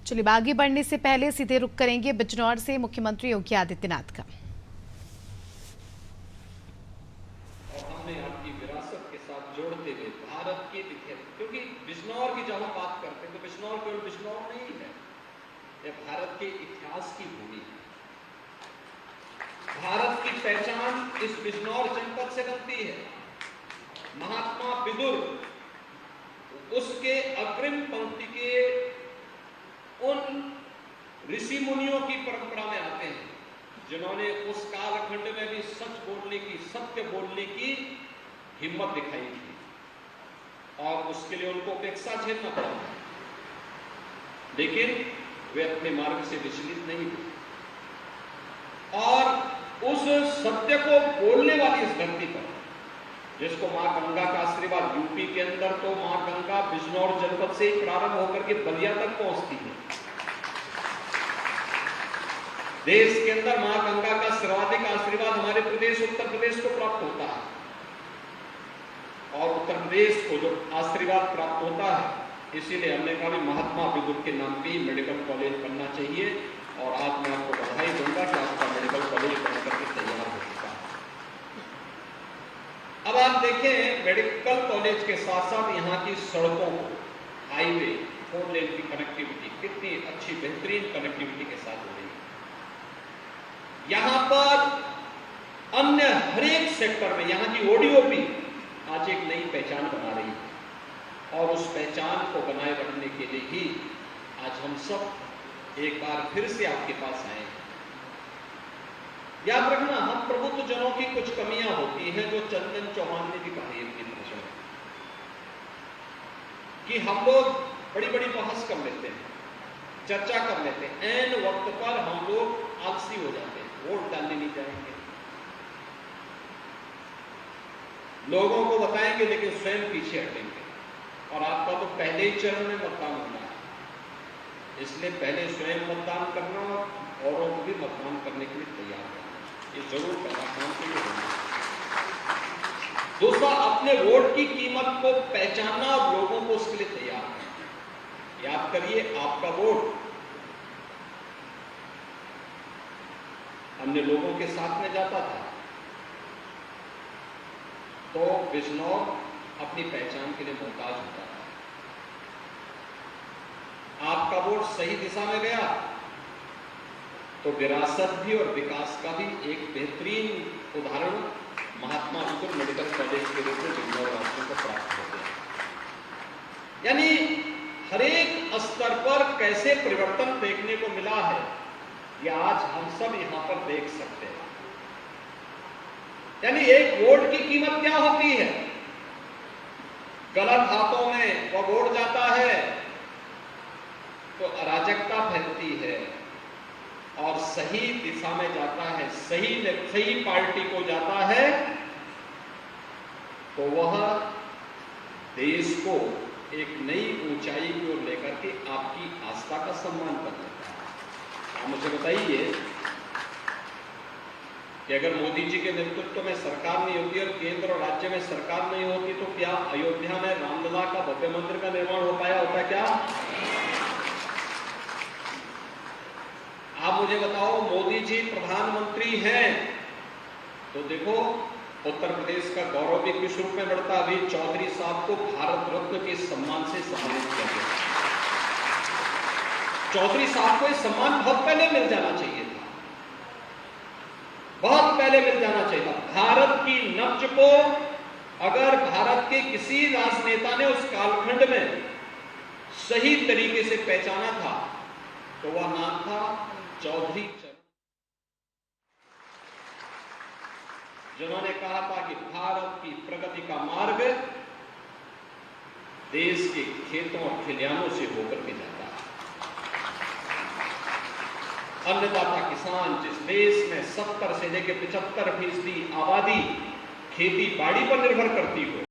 चलिए आगे बढ़ने से पहले सीधे रुख करेंगे बिजनौर से मुख्यमंत्री योगी आदित्यनाथ का। और हमने आपकी विरासत के साथ जोड़ते हुए भारत के इतिहास, क्योंकि बिजनौर की जब हम बात करते हैं तो बिजनौर केवल बिजनौर नहीं है, यह भारत के इतिहास की भूमि है। भारत की पहचान इस बिजनौर जनपद से बनती है। महात्मा विदुर उसके अग्रिम पंक्ति के उन ऋषि मुनियों की परंपरा में आते हैं जिन्होंने उस कालखंड में भी सच बोलने की, सत्य बोलने की हिम्मत दिखाई थी और उसके लिए उनको उपेक्षा झेलना पड़ा, लेकिन वे अपने मार्ग से विचलित नहीं थे और उस सत्य को बोलने वाली इस धरती पर, जिसको मां गंगा का आशीर्वाद, यूपी के अंदर तो मां गंगा बिजनौर जनपद से ही प्रारंभ होकर के बलिया तक पहुंचती है। देश के अंदर मां गंगा का सर्वाधिक आशीर्वाद हमारे प्रदेश उत्तर प्रदेश को प्राप्त होता है और उत्तर प्रदेश को जो आशीर्वाद प्राप्त होता है, इसीलिए हमने कहा भी महात्मा विदुर के नाम पे मेडिकल कॉलेज बनना चाहिए और आज मैं आपको बधाई दूंगा कि आपका मेडिकल कॉलेज बनकर के तैयार हो चुका है। अब आप देखें, मेडिकल कॉलेज के साथ साथ यहाँ की सड़कों को, हाईवे, 4 लेन की कनेक्टिविटी कितनी अच्छी बेहतरीन कनेक्टिविटी के साथ हो रही है। यहाँ पर अन्य हर एक सेक्टर में यहाँ की ओडीओपी आज एक नई पहचान बना रही है और उस पहचान को बनाए रखने के लिए ही आज हम सब एक बार फिर से आपके पास आए हैं। याद रखना, हम प्रबुद्ध जनों की कुछ कमियां होती हैं जो चंदन चौहान ने भी कही अपनी भाषण में कि हम लोग बड़ी बड़ी बहस कर लेते हैं, चर्चा कर लेते हैं, ऐन वक्त पर हम लोग आलसी हो जाते हैं, वोट डालने नहीं जाएंगे, लोगों को बताएंगे लेकिन स्वयं पीछे हटेंगे। और आपका तो पहले ही चरण में मतदान होना है, इसलिए पहले स्वयं मतदान करना और औरों को भी मतदान करने के लिए तैयार करना, ये जरूर पहला काम के लिए होना। दूसरा, अपने वोट की कीमत को पहचानना और लोगों को उसके लिए तैयार करना। याद करिए, आपका वोट अन्य लोगों के साथ में जाता था तो बिजनौर अपनी पहचान के लिए मोहताज होता था। आपका वोट सही दिशा में गया तो विरासत भी और विकास का भी एक बेहतरीन उदाहरण महात्मा विदुर मेडिकल कॉलेज के रूप में बिजनौर वासियों को प्राप्त हो गया। यानी हर एक स्तर पर कैसे परिवर्तन देखने को मिला है, यह आज हम सब यहां पर देख सकते हैं। यानी एक वोट की कीमत क्या होती है? गलत हाथों में वह वोट जाता है तो अराजकता फैलती है और सही दिशा में जाता है, सही पार्टी को जाता है तो वह देश को एक नई ऊंचाई की ओर लेकर के आपकी आस्था का सम्मान कर देता है। आप मुझे बताइए कि अगर मोदी जी के नेतृत्व में सरकार नहीं होती और केंद्र और राज्य में सरकार नहीं होती तो क्या अयोध्या में रामलला का भव्य मंदिर का निर्माण हो पाया होता? क्या आप मुझे बताओ, मोदी जी प्रधानमंत्री हैं तो देखो उत्तर प्रदेश का गौरव भी किस रूप में बढ़ता। अभी चौधरी साहब को भारत रत्न के सम्मान से सम्मानित किया गया। चौधरी साहब को यह सम्मान बहुत पहले मिल जाना चाहिए था, बहुत पहले मिल जाना चाहिए था। भारत की नब्ज को अगर भारत के किसी राजनेता ने उस कालखंड में सही तरीके से पहचाना था तो वह नाम था चौधरी चरण, जिन्होंने कहा था कि भारत की प्रगति का मार्ग देश के खेतों और खलिहानों से होकर के जाता है। अन्नदाता किसान, जिस देश में 70 से लेकर 75% आबादी खेती बाड़ी पर निर्भर करती हो,